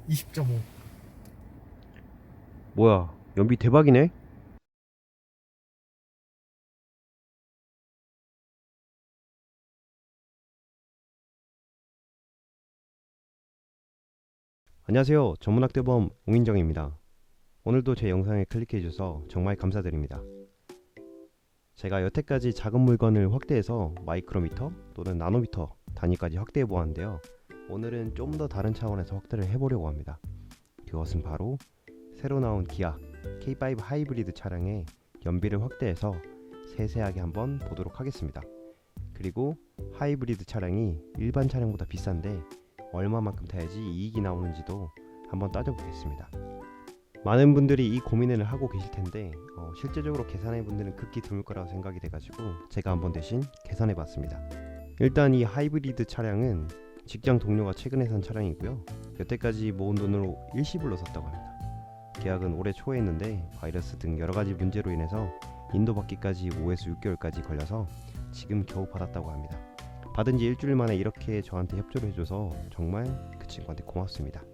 20.5. 뭐야, 연비 대박이네? 안녕하세요. 전문학대범 옹인정입니다. 오늘도 제 영상을 클릭해주셔서 정말 감사드립니다. 제가 여태까지 작은 물건을 확대해서 마이크로미터 또는 나노미터 단위까지 확대해 보았는데요. 오늘은 좀 더 다른 차원에서 확대를 해보려고 합니다. 그것은 바로 새로 나온 기아 K5 하이브리드 차량의 연비를 확대해서 세세하게 한번 보도록 하겠습니다. 그리고 하이브리드 차량이 일반 차량보다 비싼데 얼마만큼 타야지 이익이 나오는지도 한번 따져보겠습니다. 많은 분들이 이 고민을 하고 계실 텐데 실제적으로 계산해 분들은 극히 드물 거라고 생각이 돼가지고 제가 한번 대신 계산해 봤습니다. 일단 이 하이브리드 차량은 직장 동료가 최근에 산 차량이고요. 여태까지 모은 돈으로 일시불로 샀다고 합니다. 계약은 올해 초에 했는데 바이러스 등 여러가지 문제로 인해서 인도받기까지 5에서 6개월까지 걸려서 지금 겨우 받았다고 합니다. 받은 지 일주일 만에 이렇게 저한테 협조를 해줘서 정말 그 친구한테 고맙습니다.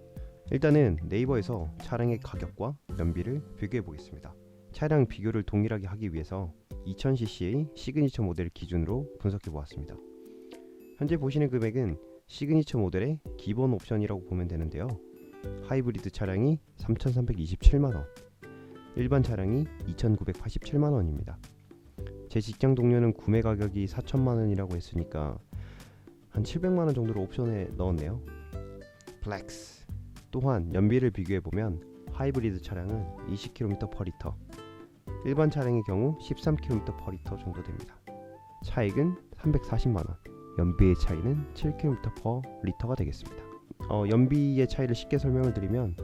일단은 네이버에서 차량의 가격과 연비를 비교해 보겠습니다. 차량 비교를 동일하게 하기 위해서 2000cc의 시그니처 모델 기준으로 분석해 보았습니다. 현재 보시는 금액은 시그니처 모델의 기본 옵션이라고 보면 되는데요. 하이브리드 차량이 3,327만원, 일반 차량이 2,987만원입니다. 제 직장 동료는 구매 가격이 4천만원이라고 했으니까 한 700만원 정도로 옵션에 넣었네요. 플렉스. 또한 연비를 비교해보면 하이브리드 차량은 20km/L, 일반 차량의 경우 13km/L 정도 됩니다. 차익은 340만원, 연비의 차이는 7km/L가 되겠습니다. 연비의 차이를 쉽게 설명을 드리면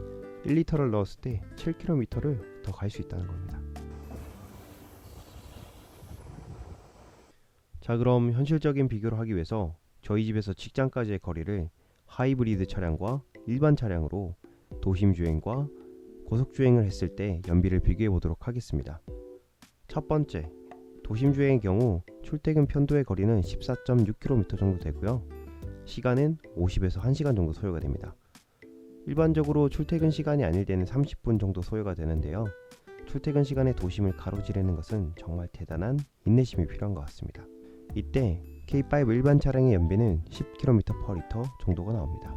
1리터를 넣었을 때 7km를 더 갈 수 있다는 겁니다. 자, 그럼 현실적인 비교를 하기 위해서 저희 집에서 직장까지의 거리를 하이브리드 차량과 일반 차량으로 도심 주행과 고속 주행을 했을 때 연비를 비교해 보도록 하겠습니다. 첫 번째, 도심 주행의 경우 출퇴근 편도의 거리는 14.6km 정도 되고요. 시간은 50에서 1시간 정도 소요가 됩니다. 일반적으로 출퇴근 시간이 아닐 때는 30분 정도 소요가 되는데요. 출퇴근 시간에 도심을 가로지르는 것은 정말 대단한 인내심이 필요한 것 같습니다. 이때 K5 일반 차량의 연비는 10km/L 정도가 나옵니다.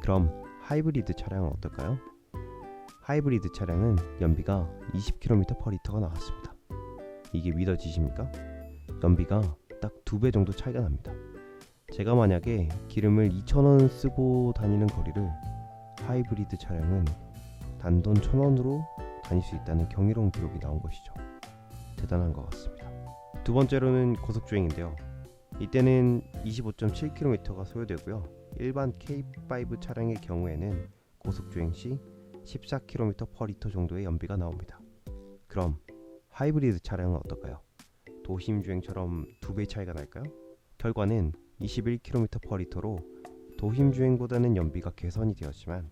그럼 하이브리드 차량은 어떨까요? 하이브리드 차량은 연비가 20km/L가 나왔습니다. 이게 믿어지십니까? 연비가 딱 2배 정도 차이가 납니다. 제가 만약에 기름을 2,000원 쓰고 다니는 거리를 하이브리드 차량은 단돈 1,000원으로 다닐 수 있다는 경이로운 기록이 나온 것이죠. 대단한 것 같습니다. 두 번째로는 고속주행인데요. 이때는 25.7km가 소요되고요. 일반 K5 차량의 경우에는 고속주행 시 14km/L 정도의 연비가 나옵니다. 그럼 하이브리드 차량은 어떨까요? 도심 주행처럼 2배 차이가 날까요? 결과는 21km/L로 도심 주행보다는 연비가 개선이 되었지만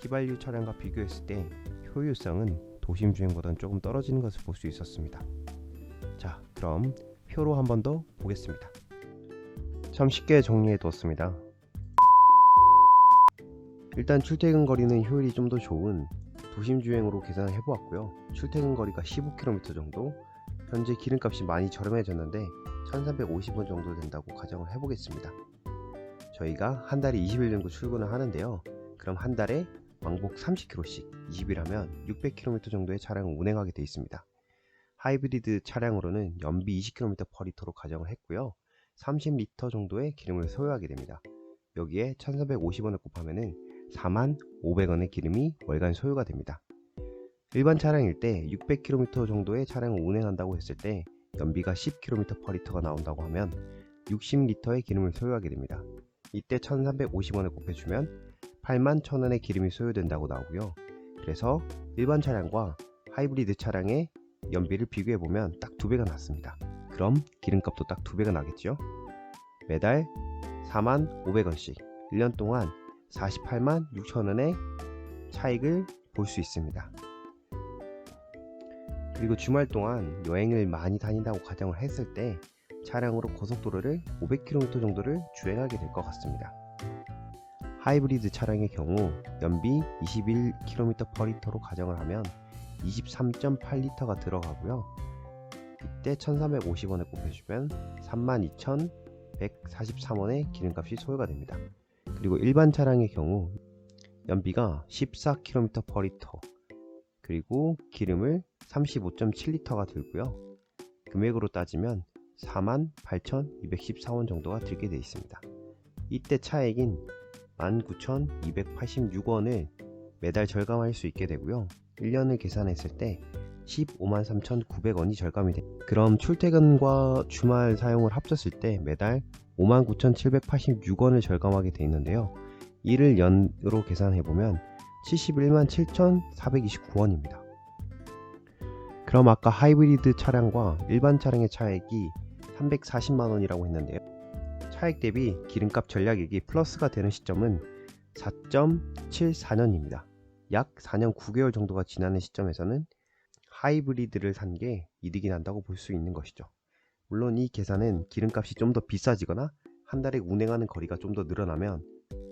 휘발유 차량과 비교했을 때 효율성은 도심 주행보다는 조금 떨어지는 것을 볼 수 있었습니다. 자, 그럼 표로 한 번 더 보겠습니다. 참 쉽게 정리해 두었습니다. 일단 출퇴근 거리는 효율이 좀 더 좋은 도심 주행으로 계산을 해보았고요. 출퇴근 거리가 15km 정도, 현재 기름값이 많이 저렴해졌는데 1350원 정도 된다고 가정을 해보겠습니다. 저희가 한 달에 20일 정도 출근을 하는데요. 그럼 한 달에 왕복 30km씩 20일하면 600km 정도의 차량을 운행하게 되어 있습니다. 하이브리드 차량으로는 연비 20km/L로 가정을 했고요. 30리터 정도의 기름을 소요하게 됩니다. 여기에 1350원을 곱하면 45,000원의 기름이 월간 소요가 됩니다. 일반 차량일 때 600km 정도의 차량을 운행한다고 했을 때 연비가 10km/L가 나온다고 하면 60리터의 기름을 소요하게 됩니다. 이때 1350원을 곱해주면 81,000원의 기름이 소요된다고 나오고요. 그래서 일반 차량과 하이브리드 차량의 연비를 비교해보면 딱 2배가 났습니다. 그럼 기름값도 딱 2배가 나겠죠. 매달 45,000원씩 1년 동안 486,000원의 차익을 볼 수 있습니다. 그리고 주말 동안 여행을 많이 다닌다고 가정을 했을 때 차량으로 고속도로를 500km 정도를 주행하게 될 것 같습니다. 하이브리드 차량의 경우 연비 21km/L로 가정을 하면 23.8L가 들어가고요. 이때 1350원에 곱해주면 32,143원의 기름값이 소요가 됩니다. 그리고 일반 차량의 경우 연비가 14km/L 그리고 기름을 35.7L가 들고요. 금액으로 따지면 48,214원 정도가 들게 되어 있습니다. 이때 차액인 19,286원을 매달 절감할 수 있게 되고요. 1년을 계산했을 때 153,900원이 절감이 됩니다. 그럼 출퇴근과 주말 사용을 합쳤을 때 매달 59,786원을 절감하게 되어 있는데요. 이를 연으로 계산해보면 717,429원입니다. 그럼 아까 하이브리드 차량과 일반 차량의 차액이 340만원이라고 했는데요. 차액 대비 기름값 전략액이 플러스가 되는 시점은 4.74년입니다. 약 4년 9개월 정도가 지나는 시점에서는 하이브리드를 산 게 이득이 난다고 볼 수 있는 것이죠. 물론 이 계산은 기름값이 좀 더 비싸지거나 한 달에 운행하는 거리가 좀 더 늘어나면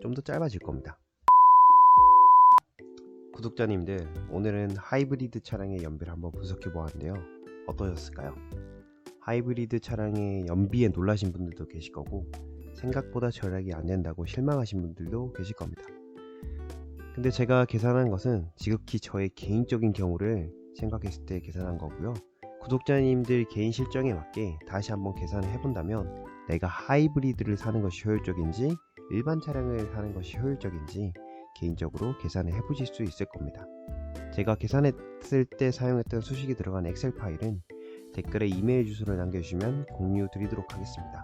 좀 더 짧아질 겁니다. 구독자님들, 오늘은 하이브리드 차량의 연비를 한번 분석해 보았는데요. 어떠셨을까요? 하이브리드 차량의 연비에 놀라신 분들도 계실 거고 생각보다 절약이 안 된다고 실망하신 분들도 계실 겁니다. 근데 제가 계산한 것은 지극히 저의 개인적인 경우를 생각했을 때 계산한 거고요. 구독자님들 개인 실정에 맞게 다시 한번 계산을 해본다면 내가 하이브리드를 사는 것이 효율적인지 일반 차량을 사는 것이 효율적인지 개인적으로 계산을 해보실 수 있을 겁니다. 제가 계산했을 때 사용했던 수식이 들어간 엑셀 파일은 댓글에 이메일 주소를 남겨주시면 공유 드리도록 하겠습니다.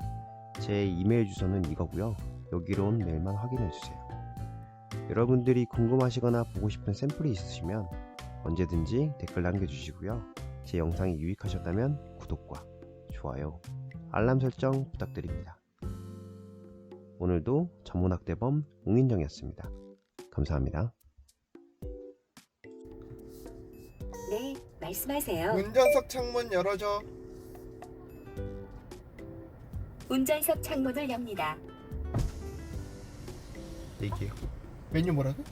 제 이메일 주소는 이거고요. 여기로 온 메일만 확인해주세요. 여러분들이 궁금하시거나 보고 싶은 샘플이 있으시면 언제든지 댓글 남겨주시고요. 제 영상이 유익하셨다면 구독과 좋아요, 알람 설정 부탁드립니다. 오늘도 전문학대범 웅인정이었습니다. 감사합니다. 네, 말씀하세요. 운전석 창문 열어줘. 운전석 창문을 엽니다. 얘기해요. 메뉴 뭐라고?